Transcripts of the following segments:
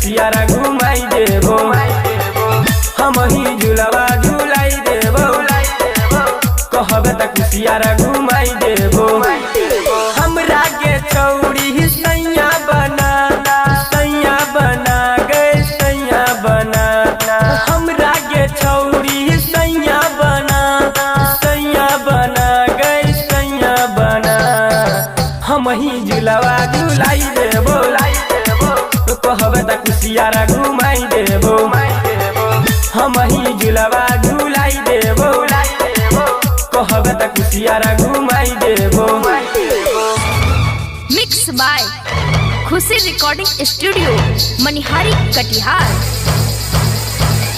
कुसियारा घुमाई देबो, हम ही झुलवा झुलाई देबो, कहबे त कुसियारा घुमाई देबो। हमरा के छौरी सैया बना, सैया बना गए सैया बना, हमरा के छौरी सैया बना, सैया बना गए सैया बना, हम ही झुलवा झुलाई देबो, कहबे त कुसियारा घुमाई देबो, हम ही झुलवा झुलाई देबो, कहबे त कुसियारा घुमाई देबो। Mix by Khushi recording studio Manihari Katihar.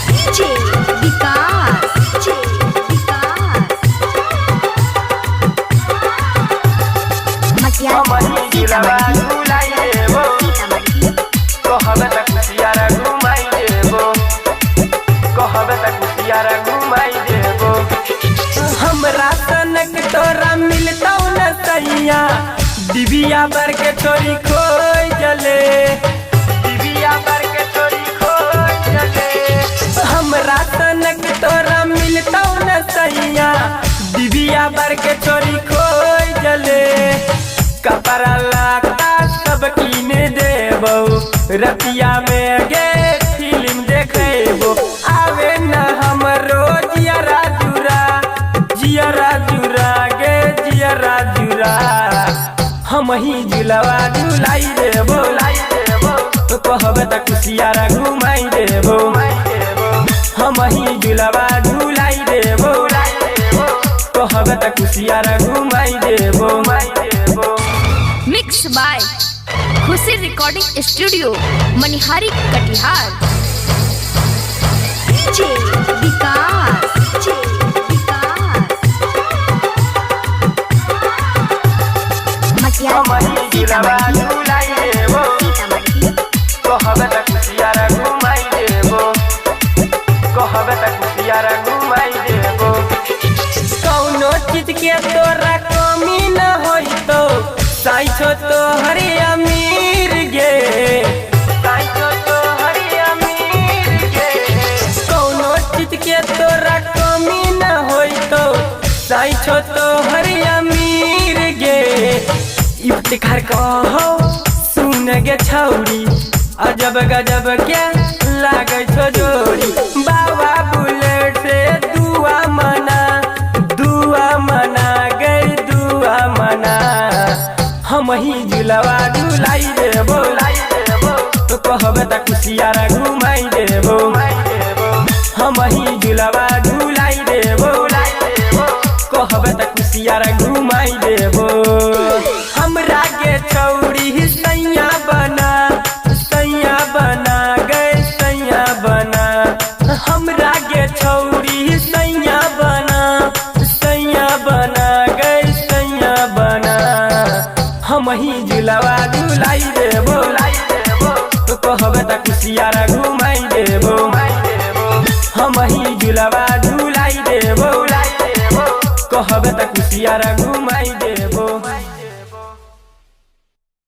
DJ Vikas, हम ही झुलवा झुलाई देबो, कहबे त कुसियारा घुमाई देबो, कहबे त कुसियारा घुमाई देबो। हमरा सनक तोरा मिलतौ न सैया, डिबिया बर के चोरी खोई जले, डिबिया बर के चोरी खोई जले। हमरा सनक तोरा मिलतौ न सैया, डिबिया बर के चोरी खोई जले। कपड़ा लाता सब कीने देबो, रतिया में गे फिल्म देखेबो, आवे न हमरो जियरा जुरा, जियरा जुरा गे जियरा जुरा, हम ही झुलवा झुलाई देबो, कहबे त कुसियारा घुमाई देबो, हम ही झुलवा झुलाई देबो, कहबे त कुसियारा घुमाई देबो। Mix by Khushi recording studio Manihari Katihar. DJ Vikas, हम ही झुलवा झुलाई देबो, कहबे त कुसियारा घुमाई देबो, कहबे त कुसियारा घुमाई देबो। कौनो चीज के तोरा कमी न होइतो, साइछो तो हरी अमीर गे, साइछो तो हरी अमीर गे। कौनो चीज के तोरा कमी न होइतो, साइछो तो हरी अमीर गे। इफ्तिखार कहो सुन गे छौरी, अजब गजब के लागे छो जोड़ी, बाबा बुलेट से दुआ मना, दुआ मना गई दुआ मना, हम ही झुलवा झुलाई देबो, कहबे त कुसियारा घुमाई देबो, हम ही झुलवा झुलाई देबो, कहबे त कुसियारा घुमाई देबो। हमरा के छौरी सैया बना, सैया बना गए सैया बना, हमरा के छौरी सैया बना, सैया बना गए सैया बना, हम ही झुलवा झुलाई देबो, कहबे त कुसियारा घुमाई देबो, हम ही झुलवा झुलाई देबो, कहबे त कुसियारा घुमाई